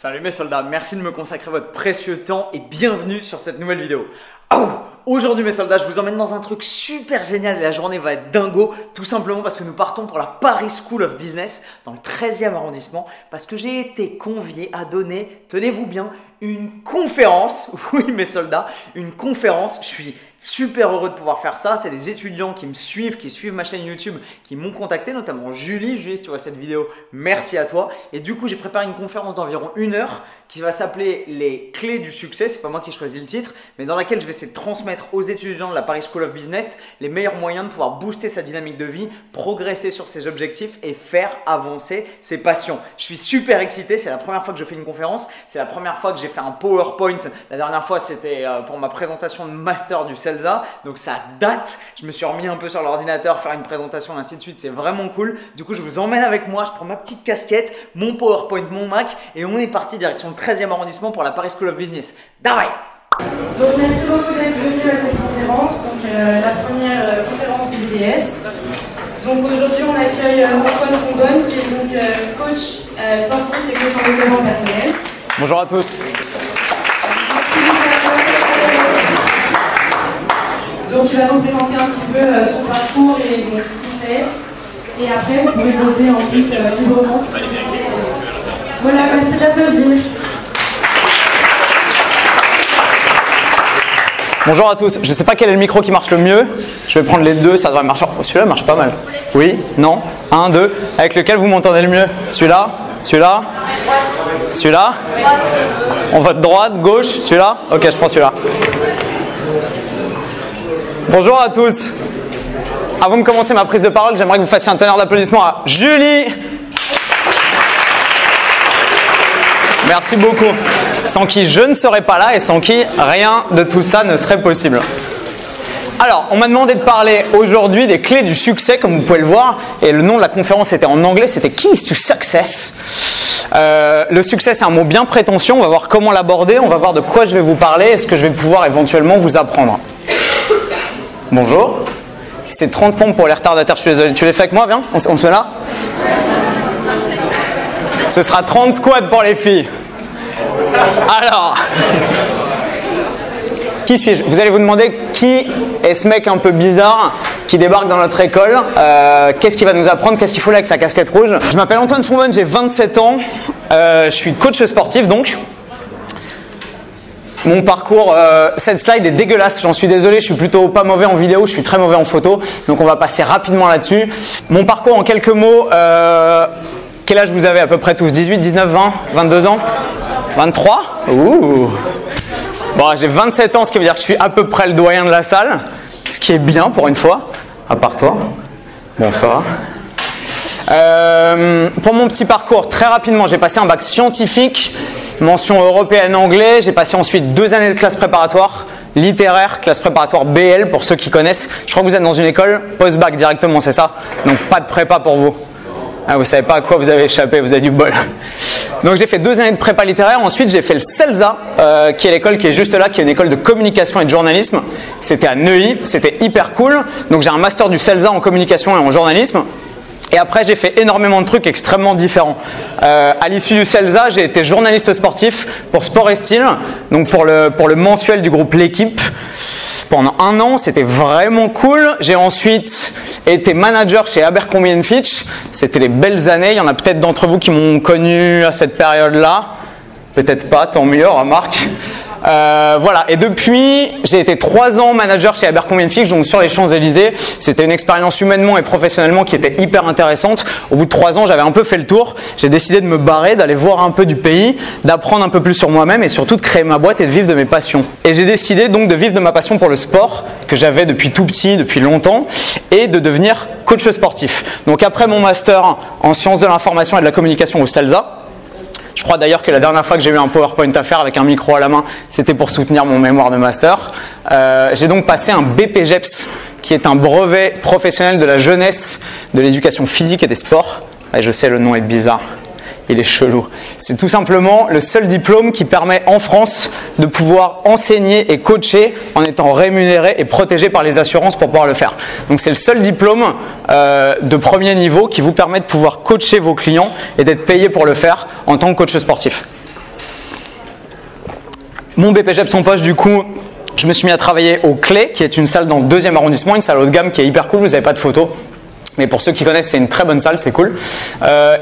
Salut mes soldats, merci de me consacrer votre précieux temps et bienvenue sur cette nouvelle vidéo. Aujourd'hui mes soldats, je vous emmène dans un truc super génial et la journée va être dingo. Tout simplement parce que nous partons pour la Paris School of Business dans le 13e arrondissement. Parce que j'ai été convié à donner, tenez-vous bien, une conférence. Oui mes soldats, une conférence. Je suis super heureux de pouvoir faire ça. C'est des étudiants qui me suivent, qui suivent ma chaîne YouTube, qui m'ont contacté, notamment Julie. Julie, si tu vois cette vidéo, merci à toi. Et du coup, j'ai préparé une conférence d'environ 1 heure qui va s'appeler les clés du succès. C'est pas moi qui ai choisi le titre, mais dans laquelle je vais essayer de transmettre aux étudiants de la Paris School of Business les meilleurs moyens de pouvoir booster sa dynamique de vie, progresser sur ses objectifs et faire avancer ses passions. Je suis super excité. C'est la première fois que je fais une conférence. C'est la première fois que j'ai fait un PowerPoint. La dernière fois, c'était pour ma présentation de master du CELSA. Donc ça date. Je me suis remis un peu sur l'ordinateur, faire une présentation, ainsi de suite. C'est vraiment cool. Du coup, je vous emmène avec moi. Je prends ma petite casquette, mon PowerPoint, mon Mac et on est parti direction le 13e arrondissement pour la Paris School of Business. Bye. Donc merci beaucoup d'être venu à cette conférence, donc la première conférence du BDS. Donc aujourd'hui on accueille Antoine Fonbonne qui est donc coach sportif et coach en développement personnel. Bonjour à tous. Donc il va vous présenter un petit peu son parcours et donc, ce qu'il fait. Et après vous pouvez poser ensuite librement. Voilà, merci d'applaudir. Bonjour à tous, je ne sais pas quel est le micro qui marche le mieux, je vais prendre les deux, ça devrait marcher. Celui-là marche pas mal. Oui, non, 1, 2, avec lequel vous m'entendez le mieux? Celui-là? Celui-là? Celui-là? On vote droite, gauche, celui-là? Ok, je prends celui-là. Bonjour à tous. Avant de commencer ma prise de parole, j'aimerais que vous fassiez un tonnerre d'applaudissements à Julie. Merci beaucoup. Sans qui je ne serais pas là et sans qui rien de tout ça ne serait possible. Alors, on m'a demandé de parler aujourd'hui des clés du succès, comme vous pouvez le voir. Et le nom de la conférence était en anglais, c'était Keys to Success. Le succès, c'est un mot bien prétentieux. On va voir comment l'aborder, on va voir de quoi je vais vous parler et ce que je vais pouvoir éventuellement vous apprendre. Bonjour. C'est 30 pompes pour les retardataires, je suis désolé. Tu les fais avec moi, viens, on se met là. Ce sera 30 squats pour les filles. Alors, qui suis-je? Vous allez vous demander qui est ce mec un peu bizarre qui débarque dans notre école. Qu'est-ce qu'il va nous apprendre? Qu'est-ce qu'il faut là avec sa casquette rouge? Je m'appelle Antoine Fonbonne, j'ai 27 ans. Je suis coach sportif donc. Mon parcours, cette slide est dégueulasse, j'en suis désolé, je suis plutôt pas mauvais en vidéo, je suis très mauvais en photo. Donc on va passer rapidement là-dessus. Mon parcours en quelques mots. Quel âge vous avez à peu près tous? 18, 19, 20, 22 ans? 23? Ouh. Bon, j'ai 27 ans, ce qui veut dire que je suis à peu près le doyen de la salle. Ce qui est bien pour une fois, à part toi. Bonsoir. Pour mon petit parcours, très rapidement, j'ai passé un bac scientifique, mention européenne anglais. J'ai passé ensuite 2 années de classe préparatoire littéraire, classe préparatoire BL pour ceux qui connaissent. Je crois que vous êtes dans une école post-bac directement, c'est ça? Donc pas de prépa pour vous. Ah, vous savez pas à quoi vous avez échappé, vous avez du bol. Donc j'ai fait 2 années de prépa littéraire. Ensuite j'ai fait le CELSA, qui est l'école qui est juste là, qui est une école de communication et de journalisme. C'était à Neuilly, c'était hyper cool. Donc j'ai un master du CELSA en communication et en journalisme. Et après, j'ai fait énormément de trucs extrêmement différents. À l'issue du CELSA, j'ai été journaliste sportif pour Sport et Style, donc pour le mensuel du groupe L'Équipe. Pendant 1 an, c'était vraiment cool. J'ai ensuite été manager chez Abercrombie & Fitch. C'était les belles années. Il y en a peut-être d'entre vous qui m'ont connu à cette période-là. Peut-être pas, tant mieux, remarque. Voilà, et depuis, j'ai été 3 ans manager chez Abercrombie & Fitch, donc sur les Champs-Élysées. C'était une expérience humainement et professionnellement qui était hyper intéressante. Au bout de 3 ans, j'avais un peu fait le tour. J'ai décidé de me barrer, d'aller voir un peu du pays, d'apprendre un peu plus sur moi-même et surtout de créer ma boîte et de vivre de mes passions. Et j'ai décidé donc de vivre de ma passion pour le sport, que j'avais depuis tout petit, depuis longtemps, et de devenir coach sportif. Donc après mon master en sciences de l'information et de la communication au CELSA, je crois d'ailleurs que la dernière fois que j'ai eu un PowerPoint à faire avec un micro à la main, c'était pour soutenir mon mémoire de master. J'ai donc passé un BPGEPS, qui est un brevet professionnel de la jeunesse, de l'éducation physique et des sports. Et je sais, le nom est bizarre. Il est chelou. C'est tout simplement le seul diplôme qui permet en France de pouvoir enseigner et coacher en étant rémunéré et protégé par les assurances pour pouvoir le faire. Donc c'est le seul diplôme de premier niveau qui vous permet de pouvoir coacher vos clients et d'être payé pour le faire en tant que coach sportif. mon BPGEPS en poche, du coup, je me suis mis à travailler au Clé, qui est une salle dans le 2e arrondissement, une salle haut de gamme qui est hyper cool, vous n'avez pas de photos. Mais pour ceux qui connaissent, c'est une très bonne salle, c'est cool.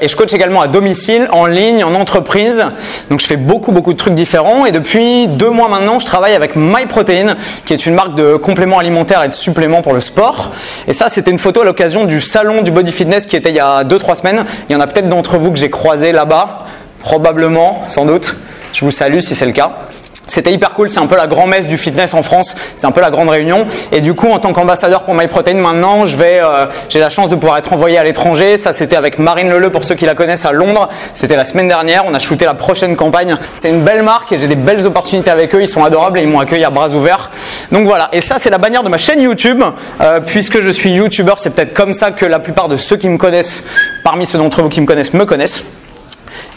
Et je coach également à domicile, en ligne, en entreprise. Donc je fais beaucoup de trucs différents. Et depuis 2 mois maintenant, je travaille avec MyProtein, qui est une marque de compléments alimentaires et de suppléments pour le sport. Et ça, c'était une photo à l'occasion du salon du Body Fitness qui était il y a 2-3 semaines. Il y en a peut-être d'entre vous que j'ai croisé là-bas, probablement, sans doute. Je vous salue si c'est le cas. C'était hyper cool, c'est un peu la grand-messe du fitness en France, c'est un peu la grande réunion. Et du coup, en tant qu'ambassadeur pour MyProtein, maintenant, j'ai la chance de pouvoir être envoyé à l'étranger. Ça, c'était avec Marine Leleu, pour ceux qui la connaissent, à Londres. C'était la semaine dernière, on a shooté la prochaine campagne. C'est une belle marque et j'ai des belles opportunités avec eux. Ils sont adorables et ils m'ont accueilli à bras ouverts. Donc voilà, et ça, c'est la bannière de ma chaîne YouTube. Puisque je suis YouTuber, c'est peut-être comme ça que la plupart de ceux qui me connaissent, parmi ceux d'entre vous qui me connaissent.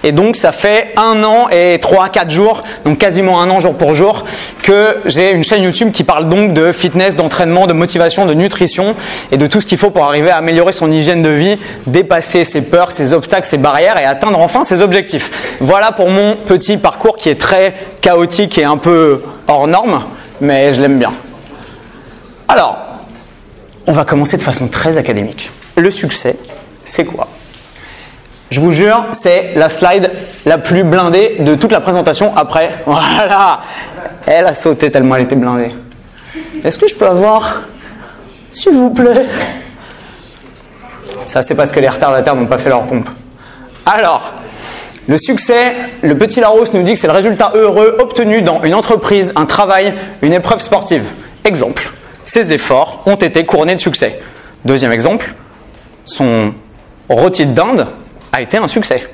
Et donc ça fait 1 an et 3-4 jours, donc quasiment 1 an jour pour jour, que j'ai une chaîne YouTube qui parle donc de fitness, d'entraînement, de motivation, de nutrition et de tout ce qu'il faut pour arriver à améliorer son hygiène de vie, dépasser ses peurs, ses obstacles, ses barrières et atteindre enfin ses objectifs. Voilà pour mon petit parcours qui est très chaotique et un peu hors norme, mais je l'aime bien. Alors, on va commencer de façon très académique. Le succès, c'est quoi ? Je vous jure, c'est la slide la plus blindée de toute la présentation après. Voilà, elle a sauté tellement elle était blindée. Est-ce que je peux avoir, s'il vous plaît? Ça, c'est parce que les retardataires n'ont pas fait leur pompe. Alors, le succès, le petit Larousse nous dit que c'est le résultat heureux obtenu dans une entreprise, un travail, une épreuve sportive. Exemple, ces efforts ont été couronnés de succès. Deuxième exemple, son rôti de dinde a été un succès.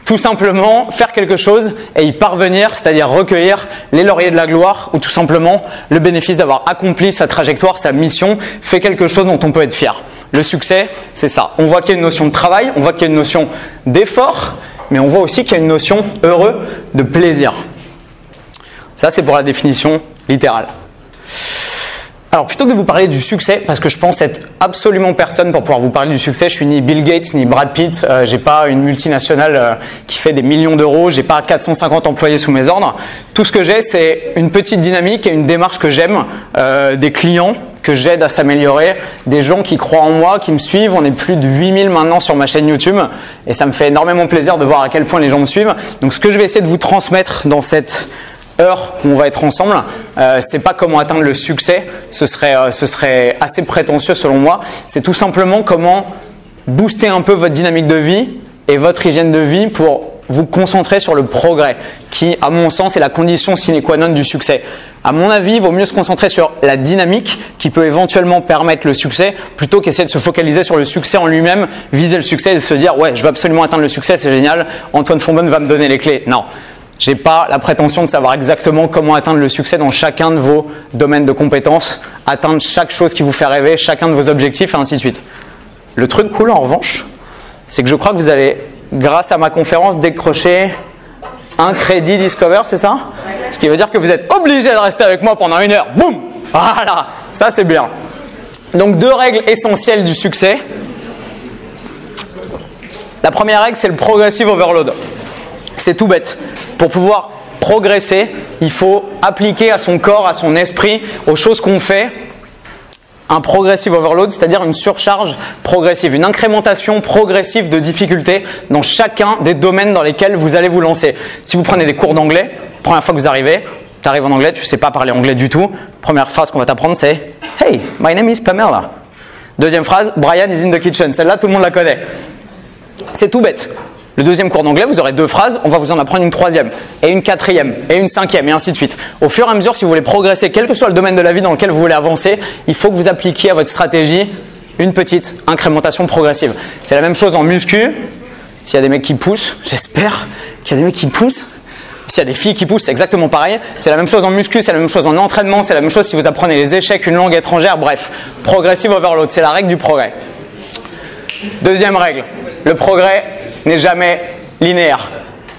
Tout simplement faire quelque chose et y parvenir, c'est-à-dire recueillir les lauriers de la gloire ou tout simplement le bénéfice d'avoir accompli sa trajectoire, sa mission, fait quelque chose dont on peut être fier. Le succès, c'est ça. On voit qu'il y a une notion de travail, on voit qu'il y a une notion d'effort, mais on voit aussi qu'il y a une notion heureux de plaisir. Ça, c'est pour la définition littérale. Alors, plutôt que de vous parler du succès, parce que je pense être absolument personne pour pouvoir vous parler du succès, je suis ni Bill Gates ni Brad Pitt, j'ai pas une multinationale qui fait des millions d'euros, j'ai pas 450 employés sous mes ordres. Tout ce que j'ai, c'est une petite dynamique et une démarche que j'aime, des clients que j'aide à s'améliorer, des gens qui croient en moi, qui me suivent. On est plus de 8000 maintenant sur ma chaîne YouTube et ça me fait énormément plaisir de voir à quel point les gens me suivent. Donc, ce que je vais essayer de vous transmettre dans cette heure où on va être ensemble, c'est pas comment atteindre le succès, ce serait assez prétentieux selon moi, c'est tout simplement comment booster un peu votre dynamique de vie et votre hygiène de vie pour vous concentrer sur le progrès qui, à mon sens, est la condition sine qua non du succès. À mon avis, il vaut mieux se concentrer sur la dynamique qui peut éventuellement permettre le succès plutôt qu'essayer de se focaliser sur le succès en lui-même, viser le succès et se dire « ouais, je veux absolument atteindre le succès, c'est génial, Antoine Fonbonne va me donner les clés ». Non. J'ai pas la prétention de savoir exactement comment atteindre le succès dans chacun de vos domaines de compétences, atteindre chaque chose qui vous fait rêver, chacun de vos objectifs et ainsi de suite. Le truc cool en revanche, c'est que je crois que vous allez, grâce à ma conférence, décrocher un crédit Discover, c'est ça? Ce qui veut dire que vous êtes obligé de rester avec moi pendant 1 heure. Boum! Voilà, ça c'est bien. Donc 2 règles essentielles du succès. La première règle, c'est le progressive overload. C'est tout bête. Pour pouvoir progresser, il faut appliquer à son corps, à son esprit, aux choses qu'on fait, un progressive overload, c'est-à-dire une surcharge progressive, une incrémentation progressive de difficultés dans chacun des domaines dans lesquels vous allez vous lancer. Si vous prenez des cours d'anglais, première fois que vous arrivez, tu arrives en anglais, tu ne sais pas parler anglais du tout, première phrase qu'on va t'apprendre c'est « Hey, my name is Pamela ». Deuxième phrase, « Brian is in the kitchen ». Celle-là, tout le monde la connaît. C'est tout bête. Le deuxième cours d'anglais, vous aurez 2 phrases, on va vous en apprendre une 3e, et une 4e, et une 5e, et ainsi de suite. Au fur et à mesure, si vous voulez progresser, quel que soit le domaine de la vie dans lequel vous voulez avancer, il faut que vous appliquiez à votre stratégie une petite incrémentation progressive. C'est la même chose en muscu. S'il y a des mecs qui poussent, j'espère qu'il y a des mecs qui poussent. S'il y a des filles qui poussent, c'est exactement pareil. C'est la même chose en muscu, c'est la même chose en entraînement, c'est la même chose si vous apprenez les échecs, une langue étrangère, bref. Progressive overload, c'est la règle du progrès. Deuxième règle, le progrès n'est jamais linéaire.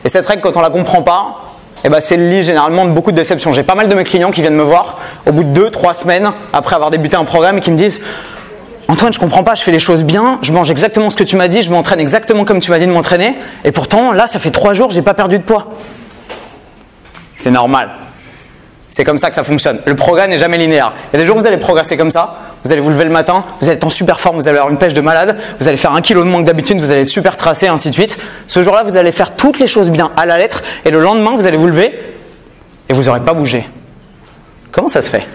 Et cette règle, quand on la comprend pas, c'est le lit généralement de beaucoup de déceptions. J'ai pas mal de mes clients qui viennent me voir au bout de 2-3 semaines après avoir débuté un programme et qui me disent « Antoine, je comprends pas, je fais les choses bien, je mange exactement ce que tu m'as dit, je m'entraîne exactement comme tu m'as dit de m'entraîner et pourtant là ça fait 3 jours, j'ai pas perdu de poids. » C'est normal. C'est comme ça que ça fonctionne. Le progrès n'est jamais linéaire. Il y a des jours où vous allez progresser comme ça, vous allez vous lever le matin, vous allez être en super forme, vous allez avoir une pêche de malade, vous allez faire 1 kilo de moins que d'habitude, vous allez être super tracé, ainsi de suite. Ce jour-là, vous allez faire toutes les choses bien à la lettre et le lendemain, vous allez vous lever et vous n'aurez pas bougé. Comment ça se fait?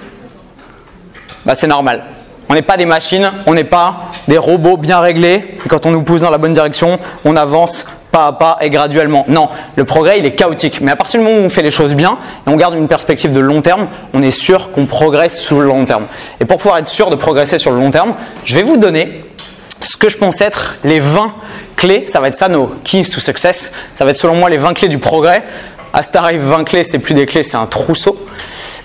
Bah, c'est normal. On n'est pas des machines, on n'est pas des robots bien réglés. Et quand on nous pousse dans la bonne direction, on avance pas à pas et graduellement. Non, le progrès, il est chaotique. Mais à partir du moment où on fait les choses bien et on garde une perspective de long terme, on est sûr qu'on progresse sur le long terme. Et pour pouvoir être sûr de progresser sur le long terme, je vais vous donner ce que je pense être les 20 clés. Ça va être ça, nos keys to success. Ça va être selon moi les 20 clés du progrès. Astarive 20 clés, c'est plus des clés, c'est un trousseau.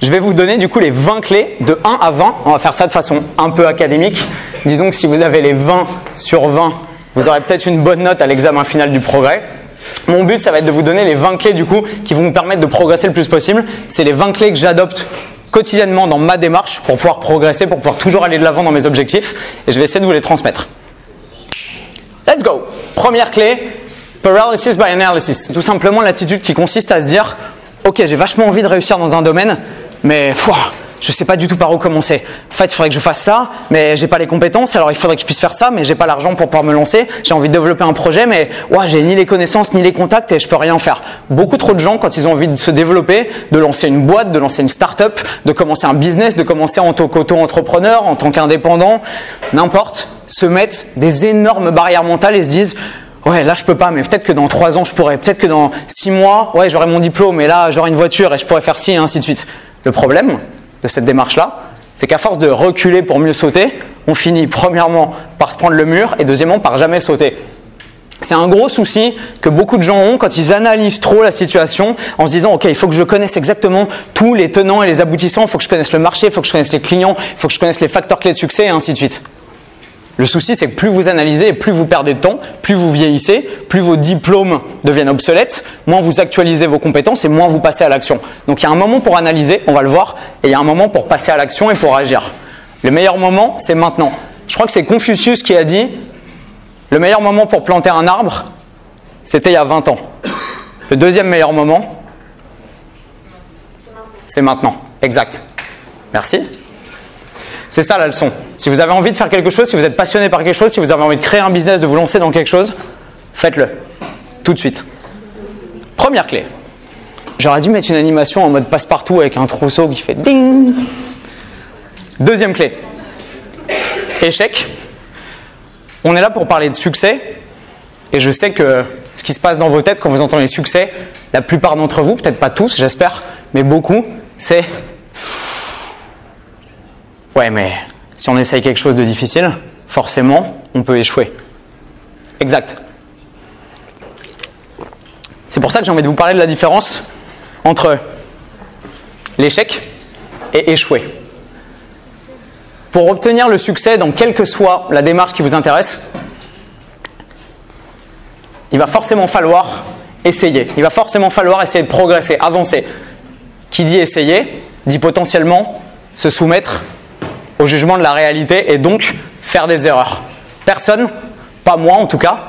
Je vais vous donner du coup les 20 clés de 1 à 20. On va faire ça de façon un peu académique. Disons que si vous avez les 20 sur 20, vous aurez peut-être une bonne note à l'examen final du progrès. Mon but, ça va être de vous donner les 20 clés du coup qui vont vous permettre de progresser le plus possible. C'est les 20 clés que j'adopte quotidiennement dans ma démarche pour pouvoir progresser, pour pouvoir toujours aller de l'avant dans mes objectifs. Et je vais essayer de vous les transmettre. Let's go! Première clé, paralysis by analysis. Tout simplement l'attitude qui consiste à se dire « Ok, j'ai vachement envie de réussir dans un domaine, mais je ne sais pas du tout par où commencer. En fait, il faudrait que je fasse ça, mais j'ai pas les compétences, alors il faudrait que je puisse faire ça, mais j'ai pas l'argent pour pouvoir me lancer. J'ai envie de développer un projet, mais j'ai ni les connaissances, ni les contacts et je peux rien faire. » Beaucoup trop de gens, quand ils ont envie de se développer, de lancer une boîte, de lancer une start-up, de commencer un business, de commencer en tant qu'auto-entrepreneur, en tant qu'indépendant, n'importe, se mettent des énormes barrières mentales et se disent « Ouais, là je peux pas, mais peut-être que dans 3 ans je pourrais, peut-être que dans 6 mois, ouais, j'aurai mon diplôme et là j'aurai une voiture et je pourrais faire ci et ainsi de suite. » Le problème de cette démarche-là, c'est qu'à force de reculer pour mieux sauter, on finit premièrement par se prendre le mur et deuxièmement par jamais sauter. C'est un gros souci que beaucoup de gens ont quand ils analysent trop la situation en se disant « Ok, il faut que je connaisse exactement tous les tenants et les aboutissants, il faut que je connaisse le marché, il faut que je connaisse les clients, il faut que je connaisse les facteurs clés de succès et ainsi de suite. » Le souci, c'est que plus vous analysez et plus vous perdez de temps, plus vous vieillissez, plus vos diplômes deviennent obsolètes, moins vous actualisez vos compétences et moins vous passez à l'action. Donc il y a un moment pour analyser, on va le voir, et il y a un moment pour passer à l'action et pour agir. Le meilleur moment, c'est maintenant. Je crois que c'est Confucius qui a dit « Le meilleur moment pour planter un arbre, c'était il y a 20 ans. Le deuxième meilleur moment, c'est maintenant. » Exact. Merci. C'est ça la leçon. Si vous avez envie de faire quelque chose, si vous êtes passionné par quelque chose, si vous avez envie de créer un business, de vous lancer dans quelque chose, faites-le. Tout de suite. Première clé. J'aurais dû mettre une animation en mode passe-partout avec un trousseau qui fait ding. Deuxième clé. Échec. On est là pour parler de succès. Et je sais que ce qui se passe dans vos têtes quand vous entendez succès, la plupart d'entre vous, peut-être pas tous, j'espère, mais beaucoup, c'est ouais, mais si on essaye quelque chose de difficile, forcément, on peut échouer. Exact. C'est pour ça que j'ai envie de vous parler de la différence entre l'échec et échouer. Pour obtenir le succès dans quelle que soit la démarche qui vous intéresse, il va forcément falloir essayer. Il va forcément falloir essayer de progresser, avancer. Qui dit essayer, dit potentiellement se soumettre au jugement de la réalité et donc faire des erreurs. Personne, pas moi en tout cas,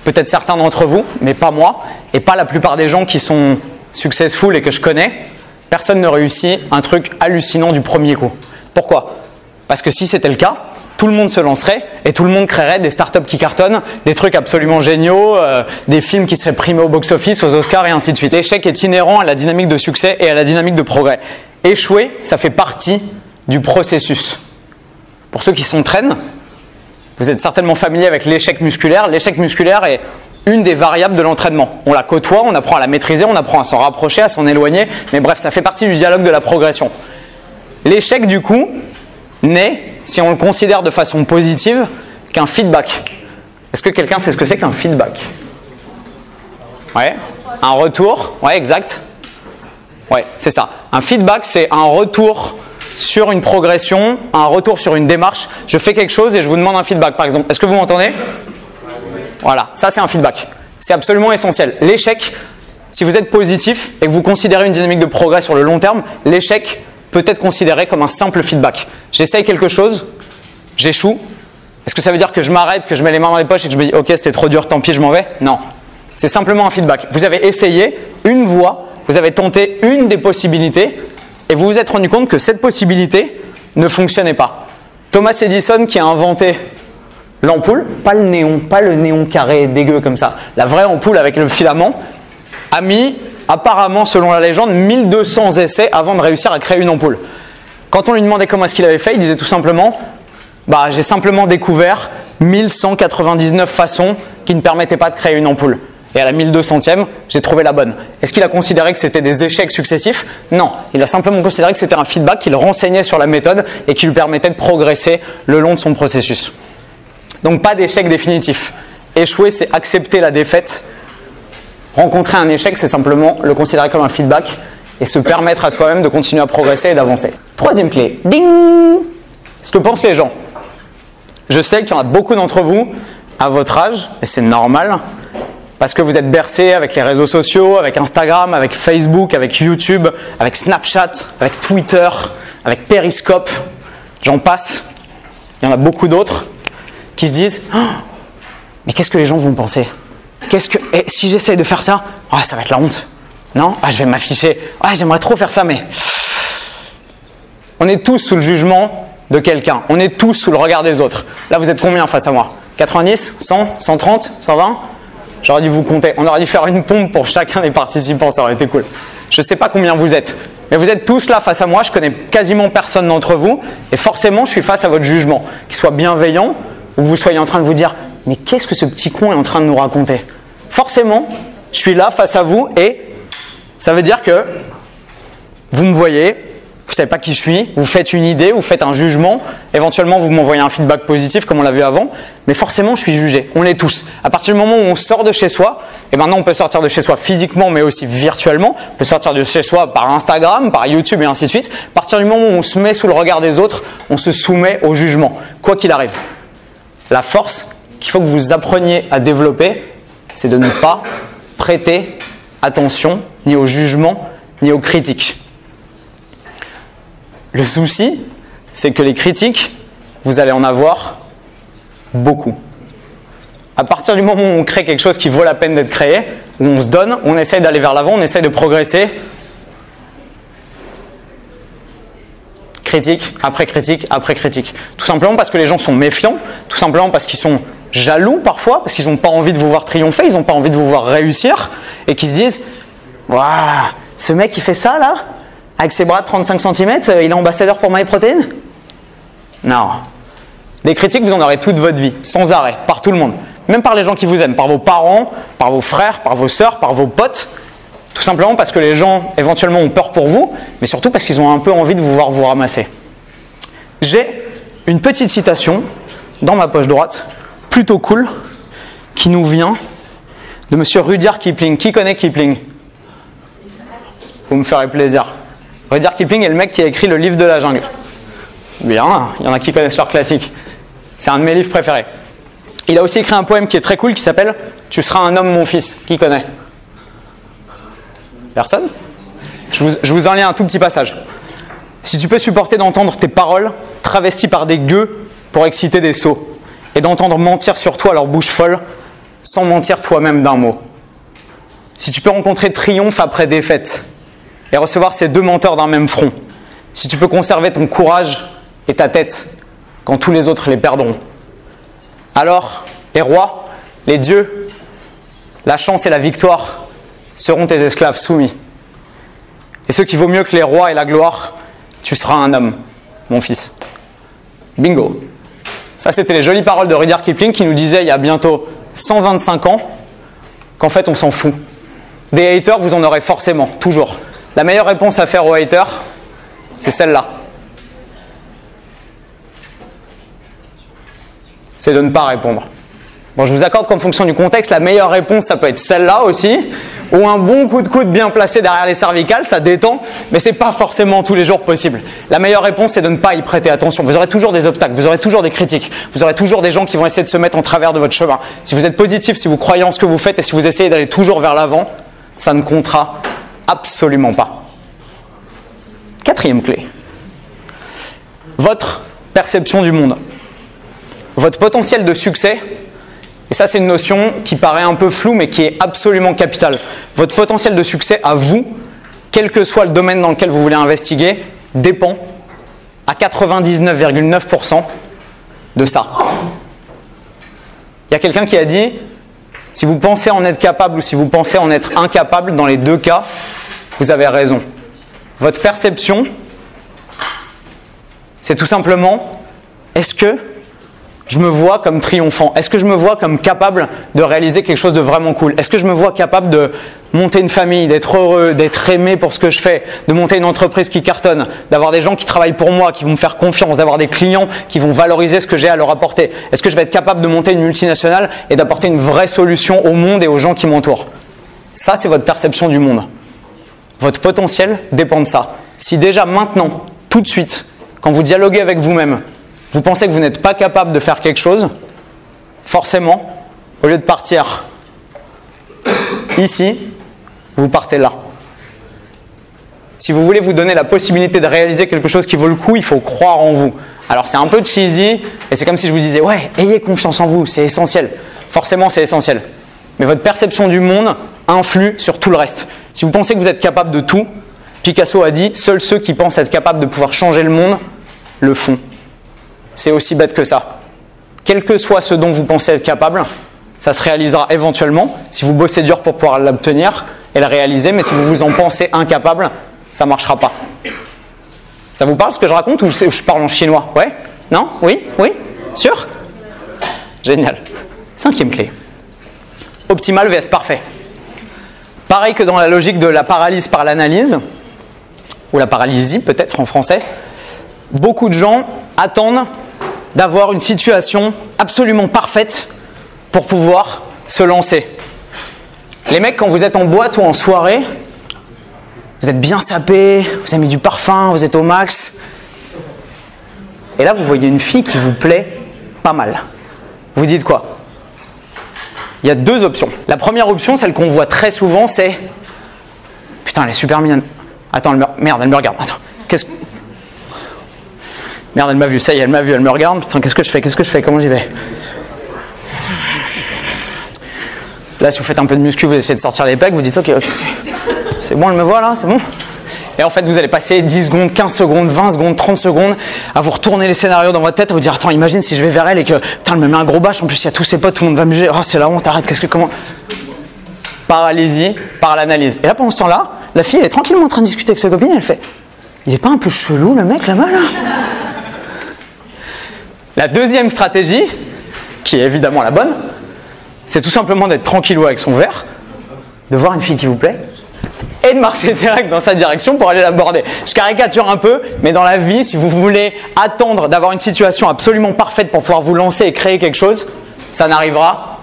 peut-être certains d'entre vous, mais pas moi, et pas la plupart des gens qui sont successful et que je connais, personne ne réussit un truc hallucinant du premier coup. Pourquoi? Parce que si c'était le cas, tout le monde se lancerait et tout le monde créerait des startups qui cartonnent, des trucs absolument géniaux, des films qui seraient primés au box-office, aux Oscars et ainsi de suite. L'échec est inhérent à la dynamique de succès et à la dynamique de progrès. Échouer, ça fait partie du processus. Pour ceux qui s'entraînent, vous êtes certainement familier avec l'échec musculaire. L'échec musculaire est une des variables de l'entraînement. On la côtoie, on apprend à la maîtriser, on apprend à s'en rapprocher, à s'en éloigner, mais bref, ça fait partie du dialogue de la progression. L'échec, du coup, n'est, si on le considère de façon positive, qu'un feedback. Est-ce que quelqu'un sait ce que c'est qu'un feedback? Ouais, un retour, ouais, exact. Ouais, c'est ça. Un feedback, c'est un retour sur une progression, un retour sur une démarche. Je fais quelque chose et je vous demande un feedback, par exemple. Est-ce que vous m'entendez? Voilà, ça c'est un feedback. C'est absolument essentiel. L'échec, si vous êtes positif et que vous considérez une dynamique de progrès sur le long terme, l'échec peut être considéré comme un simple feedback. J'essaye quelque chose, j'échoue. Est-ce que ça veut dire que je m'arrête, que je mets les mains dans les poches et que je me dis « Ok, c'était trop dur, tant pis, je m'en vais » Non. C'est simplement un feedback. Vous avez essayé une voie, vous avez tenté une des possibilités et vous vous êtes rendu compte que cette possibilité ne fonctionnait pas. Thomas Edison qui a inventé l'ampoule, pas le néon carré dégueu comme ça, la vraie ampoule avec le filament, a mis apparemment, selon la légende, 1200 essais avant de réussir à créer une ampoule. Quand on lui demandait comment est-ce qu'il avait fait, il disait tout simplement « j'ai simplement découvert 1199 façons qui ne permettaient pas de créer une ampoule. Et à la 1200e, j'ai trouvé la bonne. » Est-ce qu'il a considéré que c'était des échecs successifs? Non, il a simplement considéré que c'était un feedback qui le renseignait sur la méthode et qui lui permettait de progresser le long de son processus. Donc pas d'échec définitif. Échouer, c'est accepter la défaite. Rencontrer un échec, c'est simplement le considérer comme un feedback et se permettre à soi-même de continuer à progresser et d'avancer. Troisième clé, ding! Ce que pensent les gens. Je sais qu'il y en a beaucoup d'entre vous à votre âge, et c'est normal, parce que vous êtes bercés avec les réseaux sociaux, avec Instagram, avec Facebook, avec YouTube, avec Snapchat, avec Twitter, avec Periscope, j'en passe. Il y en a beaucoup d'autres qui se disent « Oh, mais qu'est-ce que les gens vont penser? Et si j'essaye de faire ça, ça va être la honte. Non, je vais m'afficher. J'aimerais trop faire ça, mais... » On est tous sous le jugement de quelqu'un. On est tous sous le regard des autres. Là, vous êtes combien face à moi? 90, 100, 130, 120? J'aurais dû vous compter. On aurait dû faire une pompe pour chacun des participants. Ça aurait été cool. Je ne sais pas combien vous êtes. Mais vous êtes tous là face à moi. Je connais quasiment personne d'entre vous. Et forcément, je suis face à votre jugement. Qu'il soit bienveillant ou que vous soyez en train de vous dire « Mais qu'est-ce que ce petit con est en train de nous raconter ?» Forcément, je suis là face à vous et ça veut dire que vous me voyez, vous ne savez pas qui je suis, vous faites une idée, vous faites un jugement, éventuellement vous m'envoyez un feedback positif comme on l'a vu avant, mais forcément je suis jugé, on l'est tous. À partir du moment où on sort de chez soi, et maintenant on peut sortir de chez soi physiquement mais aussi virtuellement, on peut sortir de chez soi par Instagram, par YouTube et ainsi de suite, à partir du moment où on se met sous le regard des autres, on se soumet au jugement, quoi qu'il arrive. La force qu'il faut que vous appreniez à développer, c'est de ne pas prêter attention ni au jugement ni aux critiques. Le souci, c'est que les critiques, vous allez en avoir beaucoup. À partir du moment où on crée quelque chose qui vaut la peine d'être créé, où on se donne, on essaye d'aller vers l'avant, on essaye de progresser. Critique après critique après critique. Tout simplement parce que les gens sont méfiants, tout simplement parce qu'ils sont jaloux parfois, parce qu'ils n'ont pas envie de vous voir triompher, ils n'ont pas envie de vous voir réussir, et qui se disent « Waouh, ce mec il fait ça là, avec ses bras de 35 cm, il est ambassadeur pour MyProtein ?» Non. Des critiques, vous en aurez toute votre vie, sans arrêt, par tout le monde. Même par les gens qui vous aiment, par vos parents, par vos frères, par vos sœurs, par vos potes. Tout simplement parce que les gens éventuellement ont peur pour vous, mais surtout parce qu'ils ont un peu envie de vous voir vous ramasser. J'ai une petite citation dans ma poche droite, plutôt cool, qui nous vient de monsieur Rudyard Kipling. Qui connaît Kipling? Vous me ferez plaisir. Rudyard Kipling est le mec qui a écrit le livre de la jungle. Bien, il y en a qui connaissent leur classique. C'est un de mes livres préférés. Il a aussi écrit un poème qui est très cool qui s'appelle « Tu seras un homme, mon fils ». Qui connaît? Personne? Je vous en lis un tout petit passage. « Si tu peux supporter d'entendre tes paroles travesties par des gueux pour exciter des sots, et d'entendre mentir sur toi leur bouche folle, sans mentir toi-même d'un mot. Si tu peux rencontrer triomphe après défaite, et recevoir ces deux menteurs d'un même front, si tu peux conserver ton courage et ta tête, quand tous les autres les perdront. Alors, les rois, les dieux, la chance et la victoire seront tes esclaves soumis. Et ce qui vaut mieux que les rois et la gloire, tu seras un homme, mon fils. Bingo. Ça, c'était les jolies paroles de Rudyard Kipling qui nous disait il y a bientôt 125 ans qu'en fait, on s'en fout. Des haters, vous en aurez forcément, toujours. La meilleure réponse à faire aux haters, c'est celle-là. C'est de ne pas répondre. Bon, je vous accorde qu'en fonction du contexte, la meilleure réponse, ça peut être celle-là aussi, ou un bon coup de coude bien placé derrière les cervicales, ça détend, mais ce n'est pas forcément tous les jours possible. La meilleure réponse, c'est de ne pas y prêter attention. Vous aurez toujours des obstacles, vous aurez toujours des critiques, vous aurez toujours des gens qui vont essayer de se mettre en travers de votre chemin. Si vous êtes positif, si vous croyez en ce que vous faites et si vous essayez d'aller toujours vers l'avant, ça ne comptera absolument pas. Quatrième clé. Votre perception du monde. Votre potentiel de succès. Et ça, c'est une notion qui paraît un peu floue, mais qui est absolument capitale. Votre potentiel de succès à vous quel que soit le domaine dans lequel vous voulez investiguer, dépend à 99,9% de ça. Il y a quelqu'un qui a dit, si vous pensez en être capable ou si vous pensez en être incapable, dans les deux cas, vous avez raison. Votre perception, c'est tout simplement, est-ce que je me vois comme triomphant? Est-ce que je me vois comme capable de réaliser quelque chose de vraiment cool? Est-ce que je me vois capable de monter une famille, d'être heureux, d'être aimé pour ce que je fais, de monter une entreprise qui cartonne, d'avoir des gens qui travaillent pour moi, qui vont me faire confiance, d'avoir des clients qui vont valoriser ce que j'ai à leur apporter? Est-ce que je vais être capable de monter une multinationale et d'apporter une vraie solution au monde et aux gens qui m'entourent? Ça, c'est votre perception du monde. Votre potentiel dépend de ça. Si déjà maintenant, tout de suite, quand vous dialoguez avec vous-même, vous pensez que vous n'êtes pas capable de faire quelque chose, forcément, au lieu de partir ici, vous partez là. Si vous voulez vous donner la possibilité de réaliser quelque chose qui vaut le coup, il faut croire en vous. Alors c'est un peu cheesy, et c'est comme si je vous disais, ouais, ayez confiance en vous, c'est essentiel. Forcément, c'est essentiel. Mais votre perception du monde influe sur tout le reste. Si vous pensez que vous êtes capable de tout, Picasso a dit, seuls ceux qui pensent être capables de pouvoir changer le monde le font. C'est aussi bête que ça. Quel que soit ce dont vous pensez être capable, ça se réalisera éventuellement si vous bossez dur pour pouvoir l'obtenir et le réaliser, mais si vous vous en pensez incapable, ça ne marchera pas. Ça vous parle ce que je raconte ou je parle en chinois? Ouais? Non? Oui? Oui? Sûr? Génial. 5e clé. Optimal vs parfait. Pareil que dans la logique de la paralyse par l'analyse, ou la paralysie peut-être en français, beaucoup de gens attendent d'avoir une situation absolument parfaite pour pouvoir se lancer. Les mecs, quand vous êtes en boîte ou en soirée, vous êtes bien sapé, vous avez mis du parfum, vous êtes au max. Et là, vous voyez une fille qui vous plaît pas mal. Vous dites quoi? Il y a deux options. La première option, celle qu'on voit très souvent, c'est « Putain, elle est super mignonne. Attends, merde, elle me regarde. Attends, merde, elle m'a vu, ça y est, elle m'a vu, elle me regarde. Putain, qu'est-ce que je fais? Comment j'y vais? Là, si vous faites un peu de muscu, vous essayez de sortir les pecs, vous dites ok. C'est bon, elle me voit là, c'est bon? Et en fait, vous allez passer 10 secondes, 15 secondes, 20 secondes, 30 secondes à vous retourner les scénarios dans votre tête, à vous dire attends, imagine si je vais vers elle et que putain, elle me met un gros bâche, en plus il y a tous ses potes, tout le monde va me juger, oh c'est la honte, arrête, comment? Paralysie par l'analyse. Et là, pendant ce temps-là, la fille, elle est tranquillement en train de discuter avec sa copine, elle fait il est pas un peu chelou le mec là-bas là? La deuxième stratégie, qui est évidemment la bonne, c'est tout simplement d'être tranquillou avec son verre, de voir une fille qui vous plaît, et de marcher direct dans sa direction pour aller l'aborder. Je caricature un peu, mais dans la vie, si vous voulez attendre d'avoir une situation absolument parfaite pour pouvoir vous lancer et créer quelque chose, ça n'arrivera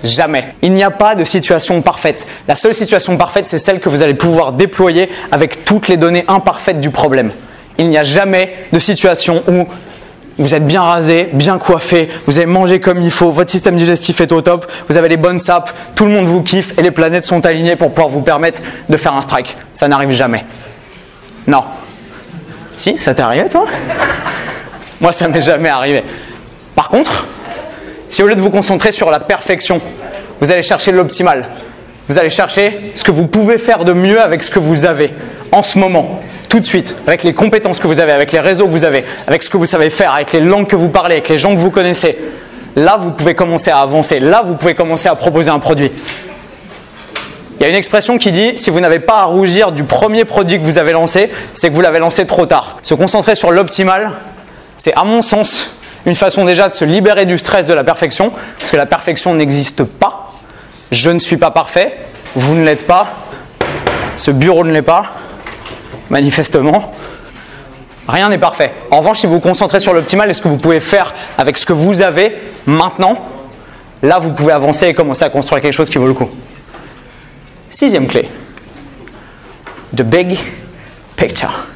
jamais. Il n'y a pas de situation parfaite. La seule situation parfaite, c'est celle que vous allez pouvoir déployer avec toutes les données imparfaites du problème. Il n'y a jamais de situation où vous êtes bien rasé, bien coiffé, vous avez mangé comme il faut, votre système digestif est au top, vous avez les bonnes sapes, tout le monde vous kiffe et les planètes sont alignées pour pouvoir vous permettre de faire un strike. Ça n'arrive jamais. Non. Si, ça t'est arrivé toi? Moi, ça m'est jamais arrivé. Par contre, si au lieu de vous concentrer sur la perfection, vous allez chercher l'optimal, vous allez chercher ce que vous pouvez faire de mieux avec ce que vous avez en ce moment, tout de suite, avec les compétences que vous avez, avec les réseaux que vous avez, avec ce que vous savez faire, avec les langues que vous parlez, avec les gens que vous connaissez. Là, vous pouvez commencer à avancer. Là, vous pouvez commencer à proposer un produit. Il y a une expression qui dit « si vous n'avez pas à rougir du premier produit que vous avez lancé, c'est que vous l'avez lancé trop tard ». Se concentrer sur l'optimal, c'est à mon sens une façon déjà de se libérer du stress de la perfection, parce que la perfection n'existe pas. Je ne suis pas parfait, vous ne l'êtes pas, ce bureau ne l'est pas. Manifestement, rien n'est parfait. En revanche, si vous vous concentrez sur l'optimal et ce que vous pouvez faire avec ce que vous avez maintenant, là, vous pouvez avancer et commencer à construire quelque chose qui vaut le coup. 6e clé. The big picture.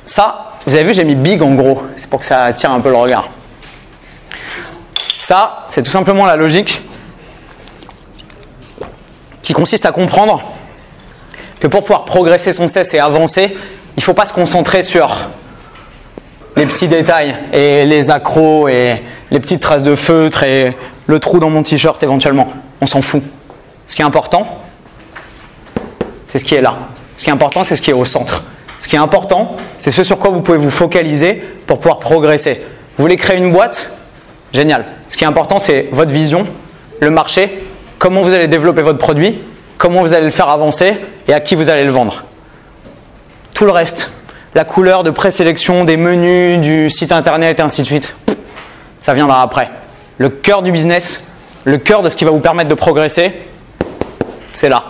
Ça, vous avez vu, j'ai mis big en gros. C'est pour que ça attire un peu le regard. Ça, c'est tout simplement la logique qui consiste à comprendre que pour pouvoir progresser sans cesse et avancer, il ne faut pas se concentrer sur les petits détails et les accros et les petites traces de feutre et le trou dans mon t-shirt éventuellement. On s'en fout. Ce qui est important, c'est ce qui est là. Ce qui est important, c'est ce qui est au centre. Ce qui est important, c'est ce sur quoi vous pouvez vous focaliser pour pouvoir progresser. Vous voulez créer une boîte? Génial. Ce qui est important, c'est votre vision, le marché, comment vous allez développer votre produit, comment vous allez le faire avancer et à qui vous allez le vendre. Tout le reste, la couleur de présélection, des menus, du site internet et ainsi de suite, ça viendra après. Le cœur du business, le cœur de ce qui va vous permettre de progresser, c'est là.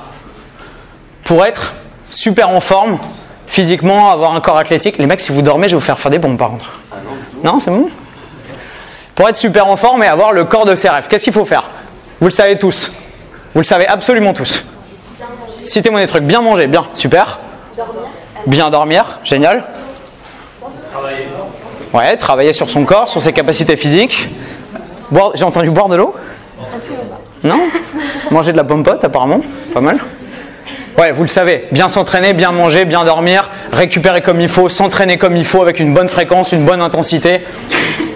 Pour être super en forme, physiquement, avoir un corps athlétique, les mecs, si vous dormez, je vais vous faire des bombes par contre. Non, c'est bon? Pour être super en forme et avoir le corps de ses rêves, qu'est-ce qu'il faut faire? Vous le savez tous. Vous le savez absolument tous. Citez-moi des trucs. Bien manger, bien, super. Bien dormir, génial. Ouais, travailler sur son corps, sur ses capacités physiques. J'ai entendu boire de l'eau? Non? Manger de la pomme-pote apparemment, pas mal. Ouais, vous le savez, bien s'entraîner, bien manger, bien dormir, récupérer comme il faut, s'entraîner comme il faut avec une bonne fréquence, une bonne intensité,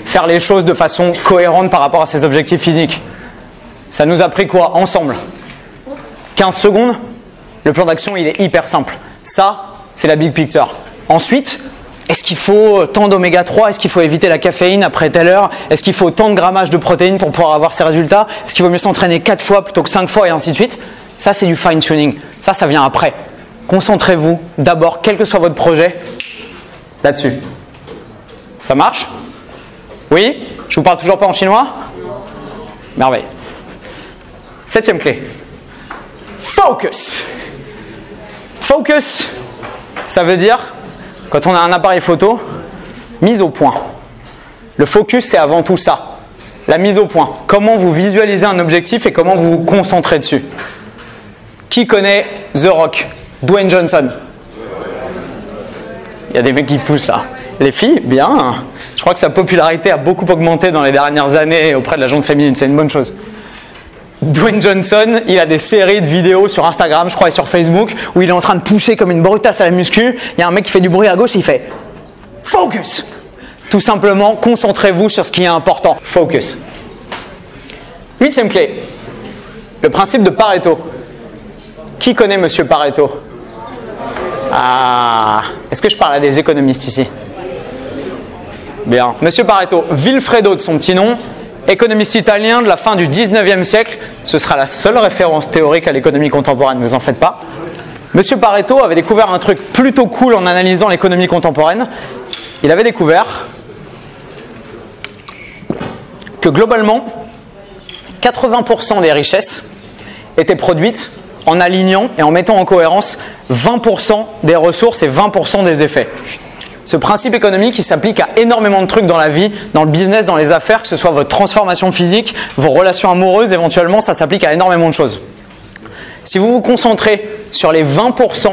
faire les choses de façon cohérente par rapport à ses objectifs physiques. Ça nous a pris quoi ensemble? 15 secondes. Le plan d'action, il est hyper simple. Ça, c'est la big picture. Ensuite, est-ce qu'il faut tant d'oméga 3? Est-ce qu'il faut éviter la caféine après telle heure? Est-ce qu'il faut tant de grammage de protéines pour pouvoir avoir ces résultats? Est-ce qu'il vaut mieux s'entraîner 4 fois plutôt que 5 fois et ainsi de suite? Ça, c'est du fine-tuning. Ça vient après. Concentrez-vous d'abord, quel que soit votre projet, là-dessus. Ça marche? Oui? Je vous parle toujours pas en chinois? Merveille. 7e clé. Focus. Focus, ça veut dire, quand on a un appareil photo, mise au point. Le focus, c'est avant tout ça. La mise au point. Comment vous visualisez un objectif et comment vous vous concentrez dessus. Qui connaît The Rock? Dwayne Johnson. Il y a des mecs qui poussent là. Les filles, bien. Je crois que sa popularité a beaucoup augmenté dans les dernières années auprès de la gente féminine. C'est une bonne chose. Dwayne Johnson, il a des séries de vidéos sur Instagram, je crois, et sur Facebook, où il est en train de pousser comme une brutasse à la muscu. Il y a un mec qui fait du bruit à gauche et il fait « Focus ». Tout simplement, concentrez-vous sur ce qui est important. Focus. 8e clé. Le principe de Pareto. Qui connaît Monsieur Pareto? Ah, est-ce que je parle à des économistes ici? Bien. Monsieur Pareto, Vilfredo de son petit nom, économiste italien de la fin du 19e siècle. Ce sera la seule référence théorique à l'économie contemporaine, ne vous en faites pas. Monsieur Pareto avait découvert un truc plutôt cool en analysant l'économie contemporaine. Il avait découvert que globalement, 80% des richesses étaient produites en alignant et en mettant en cohérence 20% des ressources et 20% des effets. Ce principe économique, il s'applique à énormément de trucs dans la vie, dans le business, dans les affaires, que ce soit votre transformation physique, vos relations amoureuses, éventuellement, ça s'applique à énormément de choses. Si vous vous concentrez sur les 20%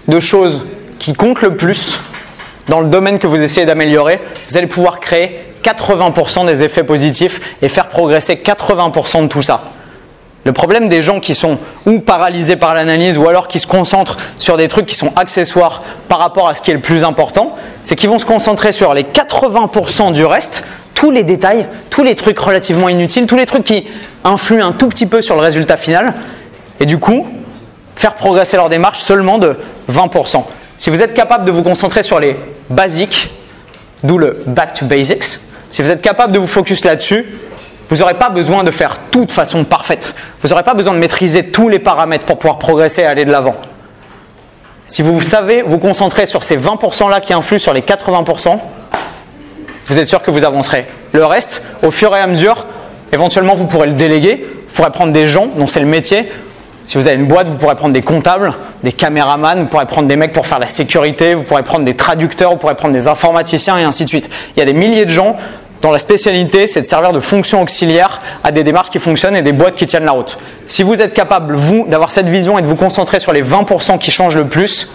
de choses qui comptent le plus dans le domaine que vous essayez d'améliorer, vous allez pouvoir créer 80% des effets positifs et faire progresser 80% de tout ça. Le problème des gens qui sont ou paralysés par l'analyse ou alors qui se concentrent sur des trucs qui sont accessoires par rapport à ce qui est le plus important, c'est qu'ils vont se concentrer sur les 80% du reste, tous les détails, tous les trucs relativement inutiles, tous les trucs qui influent un tout petit peu sur le résultat final et du coup, faire progresser leur démarche seulement de 20%. Si vous êtes capable de vous concentrer sur les basiques, d'où le back to basics, si vous êtes capable de vous focus là-dessus, vous n'aurez pas besoin de faire tout de façon parfaite. Vous n'aurez pas besoin de maîtriser tous les paramètres pour pouvoir progresser et aller de l'avant. Si vous savez vous concentrer sur ces 20%-là qui influent sur les 80%, vous êtes sûr que vous avancerez. Le reste, au fur et à mesure, éventuellement vous pourrez le déléguer, vous pourrez prendre des gens dont c'est le métier. Si vous avez une boîte, vous pourrez prendre des comptables, des caméramans, vous pourrez prendre des mecs pour faire la sécurité, vous pourrez prendre des traducteurs, vous pourrez prendre des informaticiens et ainsi de suite. Il y a des milliers de gens dont la spécialité, c'est de servir de fonction auxiliaire à des démarches qui fonctionnent et des boîtes qui tiennent la route. Si vous êtes capable, vous, d'avoir cette vision et de vous concentrer sur les 20% qui changent le plus,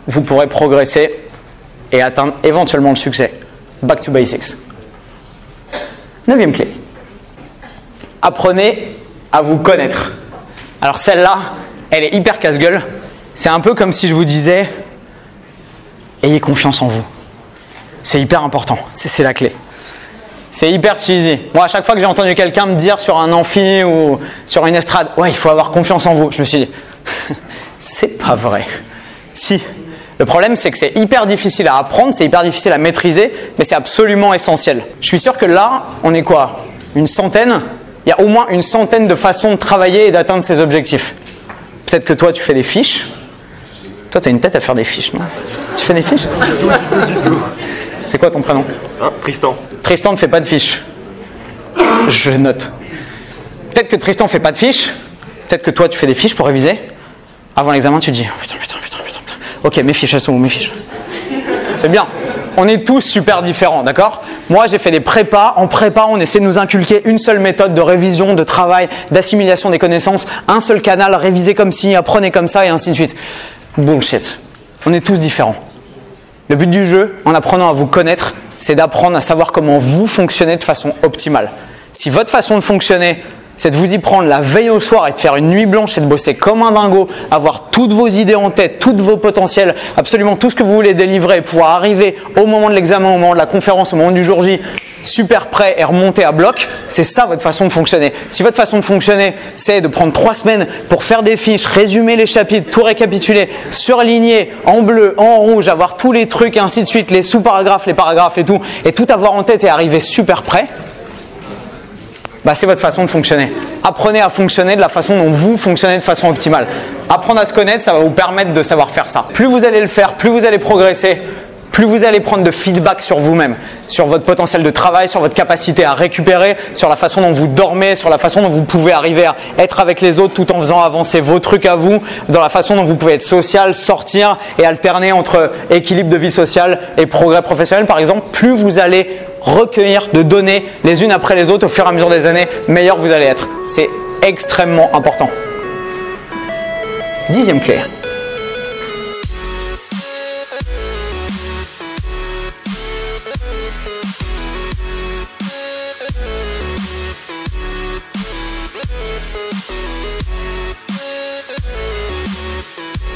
vous pourrez progresser et atteindre éventuellement le succès. Back to basics. 9e clé. Apprenez à vous connaître. Alors celle-là, elle est hyper casse-gueule. C'est un peu comme si je vous disais, ayez confiance en vous. C'est hyper important, c'est la clé. C'est hyper cheesy. Moi, à chaque fois que j'ai entendu quelqu'un me dire sur un amphi ou sur une estrade, ouais, il faut avoir confiance en vous, je me suis dit, C'est pas vrai. Si. Le problème, c'est que c'est hyper difficile à apprendre, c'est hyper difficile à maîtriser, mais c'est absolument essentiel. Je suis sûr que là, on est quoi? Une centaine? Il y a au moins une centaine de façons de travailler et d'atteindre ses objectifs. Peut-être que toi, tu fais des fiches. Toi, tu as une tête à faire des fiches, non? Tu fais des fiches? Du tout. C'est quoi ton prénom? Tristan. Tristan ne fait pas de fiches. Je note. Peut-être que Tristan ne fait pas de fiches. Peut-être que toi, tu fais des fiches pour réviser. Avant l'examen, tu te dis putain. Ok, mes fiches, elles sont où mes fiches? C'est bien. On est tous super différents, d'accord? Moi, j'ai fait des prépas. En prépa, on essaie de nous inculquer une seule méthode de révision, de travail, d'assimilation des connaissances. Un seul canal, révisez comme ci, apprenez comme ça et ainsi de suite. Bullshit. On est tous différents. Le but du jeu, en apprenant à vous connaître, c'est d'apprendre à savoir comment vous fonctionnez de façon optimale. Si votre façon de fonctionner, c'est de vous y prendre la veille au soir et de faire une nuit blanche et de bosser comme un dingo, avoir toutes vos idées en tête, tous vos potentiels, absolument tout ce que vous voulez délivrer, pouvoir arriver au moment de l'examen, au moment de la conférence, au moment du jour J, super prêt et remonter à bloc, c'est ça votre façon de fonctionner. Si votre façon de fonctionner, c'est de prendre 3 semaines pour faire des fiches, résumer les chapitres, tout récapituler, surligner en bleu, en rouge, avoir tous les trucs et ainsi de suite, les sous-paragraphes, les paragraphes et tout avoir en tête et arriver super prêt, bah, c'est votre façon de fonctionner. Apprenez à fonctionner de la façon dont vous fonctionnez de façon optimale. Apprendre à se connaître, ça va vous permettre de savoir faire ça. Plus vous allez le faire, plus vous allez progresser, plus vous allez prendre de feedback sur vous-même, sur votre potentiel de travail, sur votre capacité à récupérer, sur la façon dont vous dormez, sur la façon dont vous pouvez arriver à être avec les autres tout en faisant avancer vos trucs à vous, dans la façon dont vous pouvez être social, sortir et alterner entre équilibre de vie sociale et progrès professionnel par exemple. Plus vous allez recueillir de données les unes après les autres au fur et à mesure des années, meilleur vous allez être. C'est extrêmement important. 10e clé.